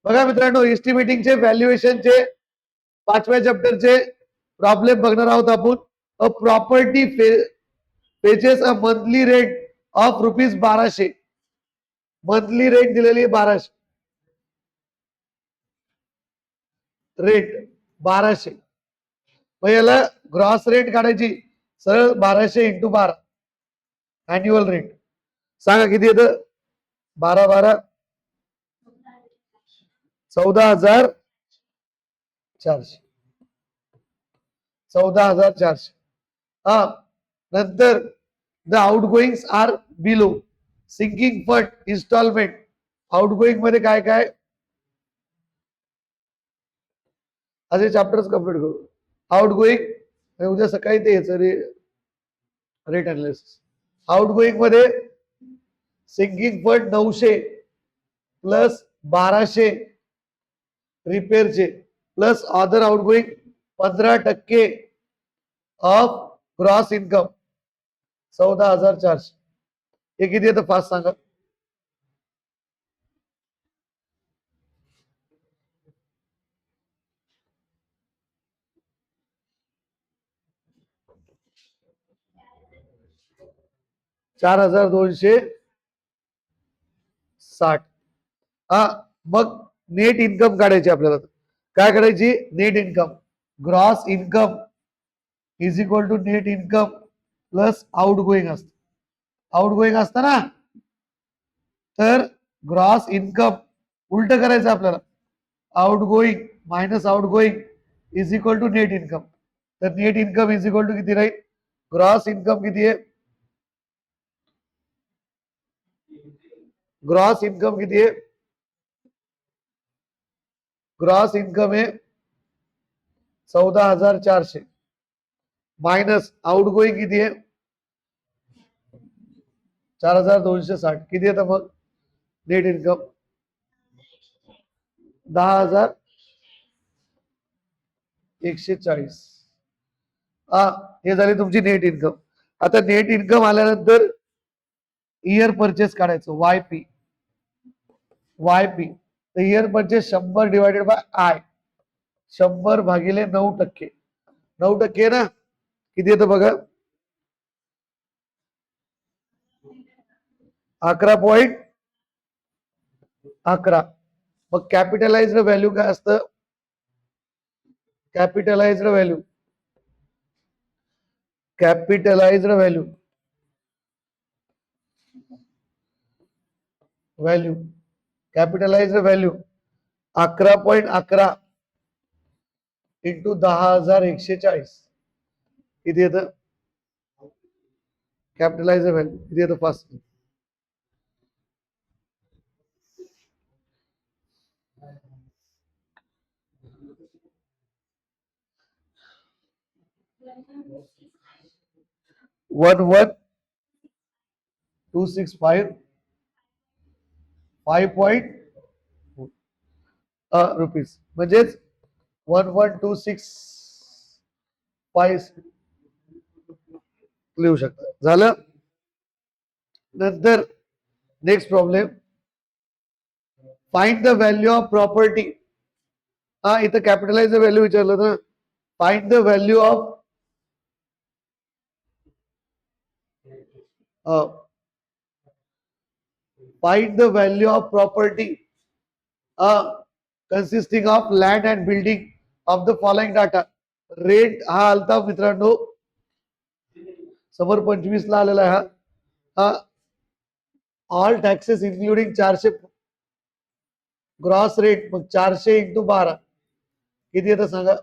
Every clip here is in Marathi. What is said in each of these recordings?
बघा मित्रांनो, एस्टिमेटिंगचे व्हॅल्युएशनचे 5व्या चॅप्टरचे प्रॉब्लेम बघणार आहोत आपण. A property patches a monthly rent of ₹1200. Monthly rent दिलेली आहे 1200. रेंट 1200. मग याला ग्रॉस रेंट काढायची. सरळ 1200 × 12 अॅन्युअल रेंट. सांगा किती येतं? 12 12 14,400. 14,400. हा, नंतर the outgoing are below. Sinking fund installment. Outgoing मध्ये काय काय असे चॅप्टर्स कम्प्लीट करू. आउटगोईंग उद्या सकाळी ते याचं रेट अनालिसिस. आउटगोईंग मध्ये सिंकिंग फंड 900 प्लस 1200 रिपेअरचे plus other outgoing 15% of gross income 14,400. हे किती येतं फास्ट सांगा? ₹4,260. हा, मग नेट इन्कम काढायची आपल्याला. काय काढायची? Net income. Gross income is equal to net income plus outgoing असत. आउट गोईंग असतं ना, तर ग्रॉस इन्कम उलट करायचं आपल्याला. Outgoing minus outgoing is equal to net income. तर net income is equal to किती राहील? ग्रॉस इन्कम किती आहे? ग्रॉस इन्कम किती आहे? ग्रॉस इन्कम है 14,400 माइनस आउट गोईंग किती आहे? 4,260. किती येतं मग नेट इन्कम? 10,140. हा, हे झाली तुमची नेट इन्कम. आता नेट इन्कम आल्यानंतर इयर परचेस काढायचं. YP. तर year purchase 100 divided by I. 100 भागिले 9%. 9% ना, किती येतं बघा? 11.11. मग कॅपिटलाइज्ड व्हॅल्यू काय असतं? कॅपिटलाइज्ड व्हॅल्यू कॅपिटलाइज्ड व्हॅल्यू 11.11 इंटू 10,140. किती येतं कॅपिटलाइज्ड व्हॅल्यू? किती येतं फास्ट? 11,265 5 रुपीज. म्हणजेच 11,265 लिहू शकता. झालं. नंतर next problem. Find the value of property. हा, इथं कॅपिटलाइज व्हॅल्यू विचारलं ना. Find the value of property consisting of land and building of the following data. Rate हा आलता मित्रांनो समोर 25 ला आलेला आहे. हा all taxes including 400 gross rate. मग 400 × 12 किती येतं सांगा?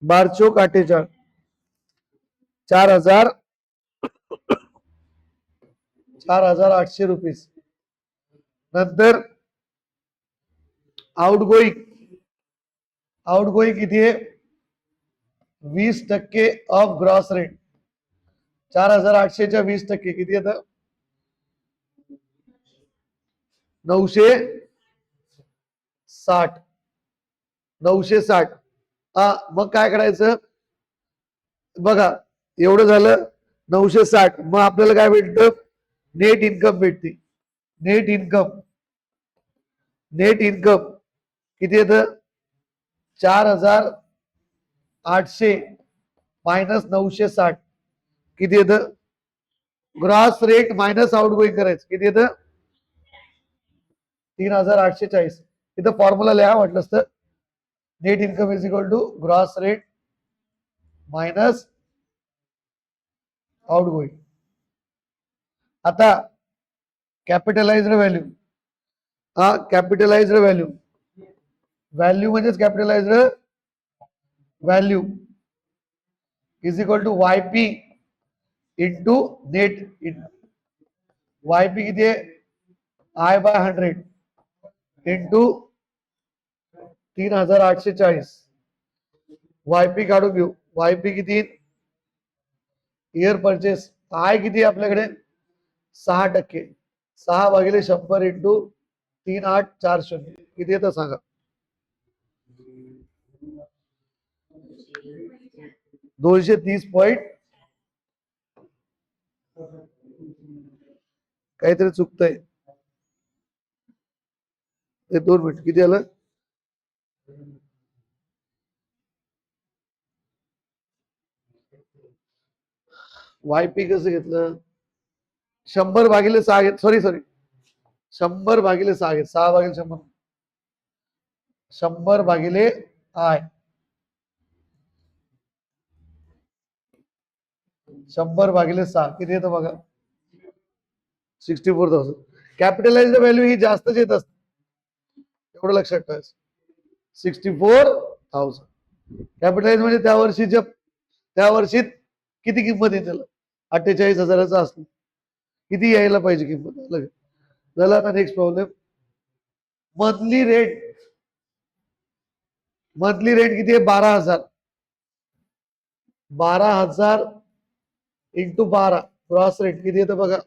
12 चोक 48. 4,800 रुपीज. नंतर आउटगोईंग किती आहे? 20% ऑफ ग्रॉस रेट. 4,800 च्या 20% किती येतं? 960. 960. हा, मग काय करायचं बघा. एवढं झालं 960. मग आपल्याला काय भेटतं? नेट इन्कम भेटते. नेट इन्कम नेट इन्कम किती येतं 4,800 मायनस 960 किती येतं gross rate minus outgoing करायचं किती येतं 3,840 इथं फॉर्म्युला लिहा वाटलं असतं net income is equal to gross rate minus outgoing. आता कॅपिटलाइज्ड व्हॅल्यू हा कॅपिटलाइज्ड व्हॅल्यू व्हॅल्यू म्हणजेच capitalised value is equal to Y P into net Y P किती आहे I by 100 into 3,840 Y P काढून घेऊ वाय पी किती इयर परचेस आय किती आपल्याकडे 6% 6/100 इंटू 3,840 किती येतं सांगा 230 काहीतरी चुकतंय ते 2 मिनिट किती आलं वाय पी कसं घेतलं 100/6 सॉरी 100/6 6/100 100/आय 100/6 किती येतं बघा 64,000 कॅपिटलाइज्ड व्हॅल्यू ही जास्तच येत असते एवढं लक्षात ठेवायचं 64,000 कॅपिटलाइज म्हणजे त्या वर्षीत किती किंमत आहे त्याला 48,000 असलं किती यायला पाहिजे किंमत झालं. आता नेक्स्ट प्रॉब्लेम मंथली रेट किती आहे 12,000 इंटू 12 क्रॉस रेट किती येतं बघा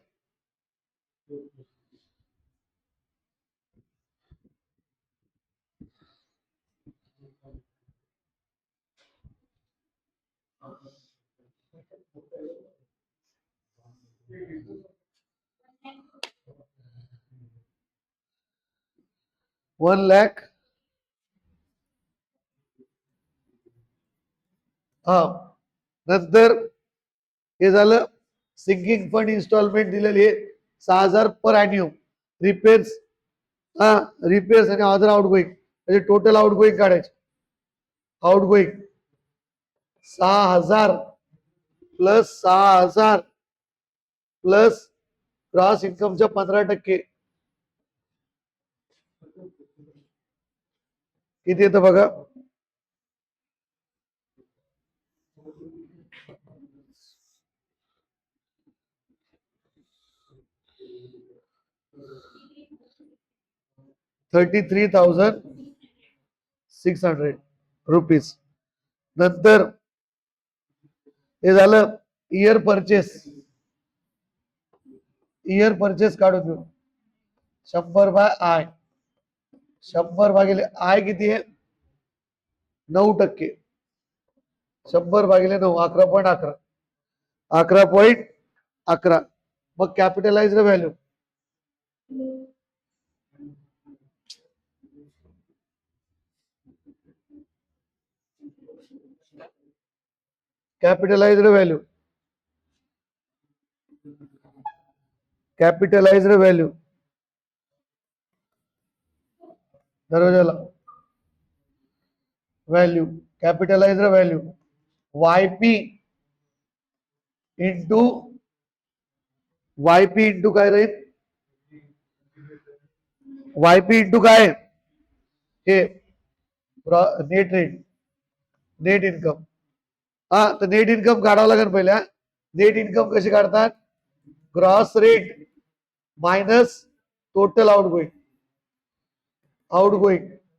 1,00,000 हा नंतर हे झालं सिंकिंग फंड इन्स्टॉलमेंट दिलेली आहे 6,000 पर ॲन्युअम रिपेअर्स रिपेअर्स आणि अदर आउटगोईंग म्हणजे टोटल आउटगोईंग काढायचे आउटगोईंग 6,000 प्लस 6,000 प्लस क्रॉस इन्कमच्या 15% किती येतं बघा 33,600 रुपीज. नंतर हे झालं इयर परचेस काढून घेऊ 100/आय 100/आय किती आहे 9% 100/9 11.11 11.11 मग कॅपिटलाइज्ड व्हॅल्यू कॅपिटलाइज्ड व्हॅल्यू दरवाजाला value capitalised value Y P into काय राहील वाय पी इंटू काय हे नेट इन्कम तर नेट इन्कम काढावं लागेल पहिल्या नेट इन्कम कशी काढतात gross rate minus total outgoing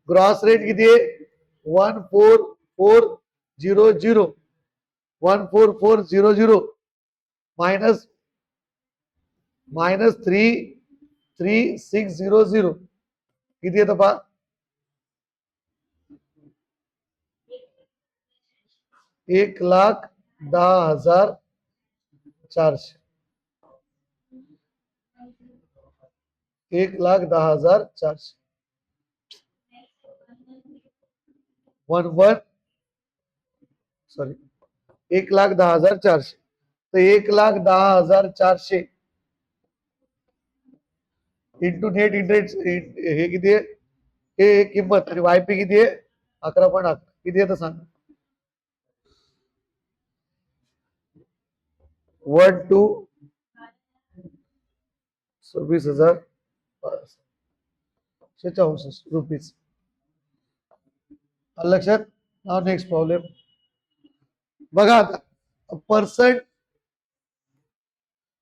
gross rate किती आहे 14400 मायनस 33600 किती येतं पहा 1,10,400 1,10,400 सॉरी 1,10,400. तर 1,10,400 इंटू नेट इंटरेस्ट हे किती आहे? हे किंमत आणि वायपी किती आहे? 11.11. किती आहे तर सांग. 1,26,64 रुपीज. लक्षात. नाव नेक्स्ट प्रॉब्लेम बघा आता. A person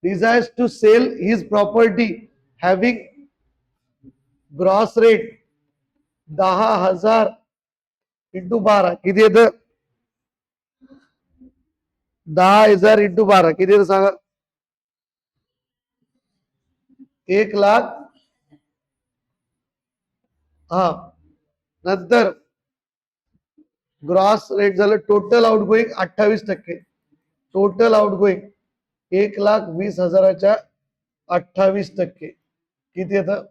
desires to sell his property having gross rate 10,000 into 12 किती येतं? 10,000 इंटू 12 किती येतं सांगा. 1,00,000. हा नंतर ग्रॉस रेट झालं टोटल आउटगोईंग 28%. टोटल आउटगोईंग 1,20,000च्या 28% किती येतं?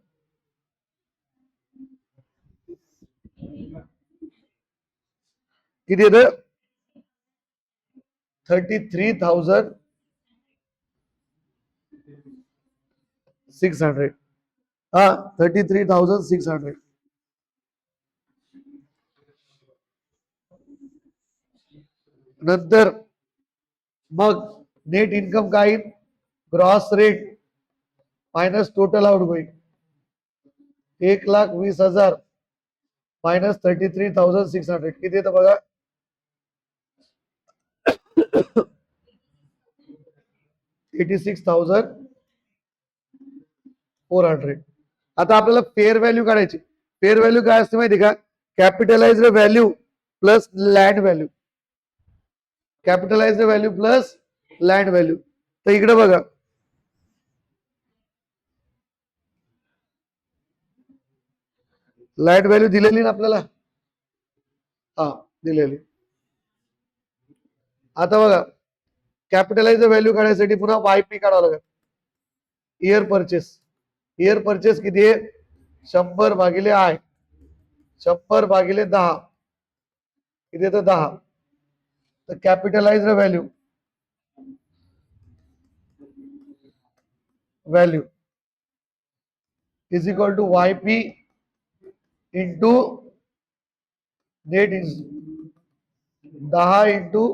किती येतं? 33,600. हा 33,600. नंतर मग नेट इन्कम काय? Gross rate minus total outgoing 1,20,000 minus 33,600 किती येतं बघा. 86,400. आता आपल्याला फेअर व्हॅल्यू काढायची. फेअर व्हॅल्यू काय असते माहिती का? Capitalised value plus land value. Capitalised value plus land value. तर इकडे बघा लँड व्हॅल्यू दिलेली ना आपल्याला. हा दिलेली. आता बघा कॅपिटलाइज्ड व्हॅल्यू काढायसाठी पुन्हा वायपी काढावं लागेल. Year purchase. इयर परचेस किती आहे? 100 भागिले आय 100 भागिले 10 किती येतं? 10. तर capitalised value is equal to YP into net is 10 into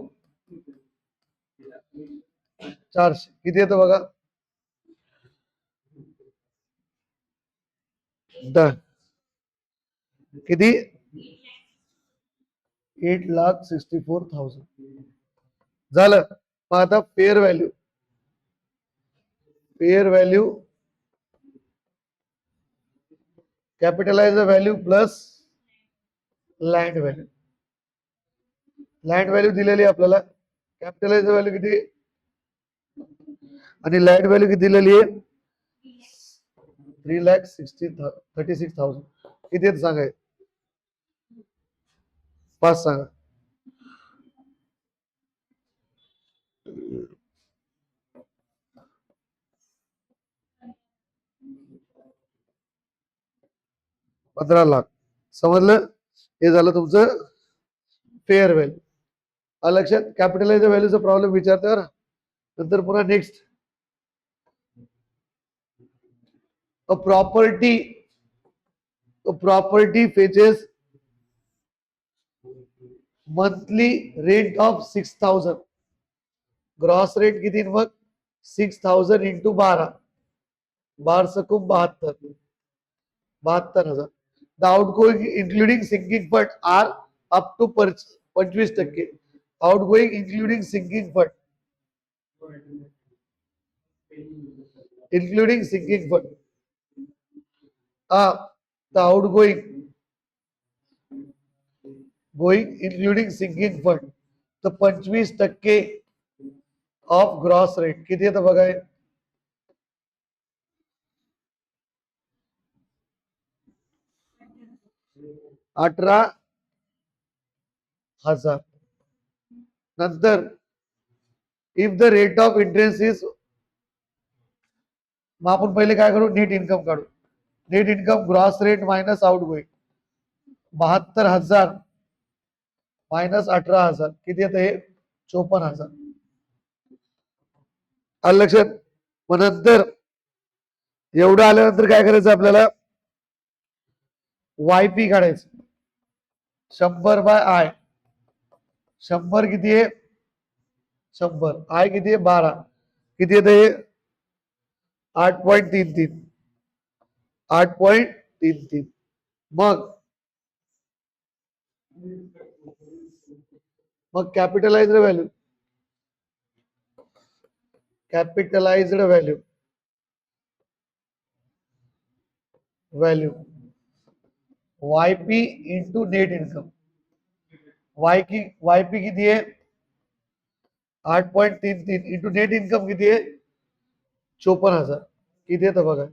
400 किती येतं बघा. 10 किती? 8,64,000 झालं. मग आता fair value capitalise value plus land value. Land value दिलेली आपल्याला. कॅपिटलाइज व्हॅल्यू किती आणि लँड व्हॅल्यू किती दिलेली आहे? 3,36,000 किती येत सांगा. 5 सांगा. 15 लाख. समजलं. हे झालं तुमचं फेअर व्हॅल्यू. लक्षात. कॅपिटलाइज व्हॅल्यूचा प्रॉब्लेम विचारते बरं. नंतर पुन्हा next a property fetches monthly rent of 6,000. Gross rate किती मग? 6,000 इंटू 12 12 सकून 72,000. The outgoing including sinking fund are up to 25%. Outgoing including sinking fund including sinking fund. The outgoing including sinking fund. तर 25% ऑफ ग्रॉस रेट किती येतं बघा. 18,000. नंतर if the rate of interest is. मग आपण पहिले काय करू? नेट इन्कम काढू. Net income gross rate minus outgoing 72,000 minus 18,000 किती येतं हे 54,000. आलं लक्षात. मग नंतर एवढं आल्यानंतर काय करायचं आपल्याला YP काढायचं 100 बाय I. 100 किती आहे 100 I किती आहे 12 किती येतं हे 8.33 8.33. मग capitalised value value YP into net income. YP किती आहे 8.33 इंटू नेट इन्कम किती आहे 54,000 किती येतं बघा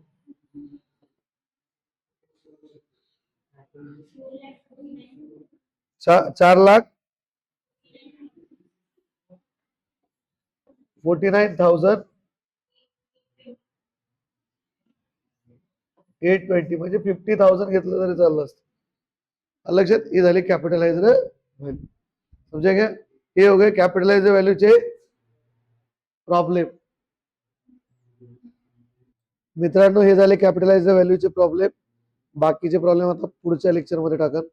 4,49,820 म्हणजे 50,000 घेतलं तरी चाललं असतं. लक्षात. ही झाली कॅपिटलाइज्ड व्हॅल्यू. समजा क्या हे हो गए कॅपिटलाइज्ड व्हॅल्यूचे प्रॉब्लेम. मित्रांनो हे झाले कॅपिटलाइज्ड व्हॅल्यूचे प्रॉब्लेम. बाकीचे प्रॉब्लेम आता पुढच्या लेक्चरमध्ये टाकन.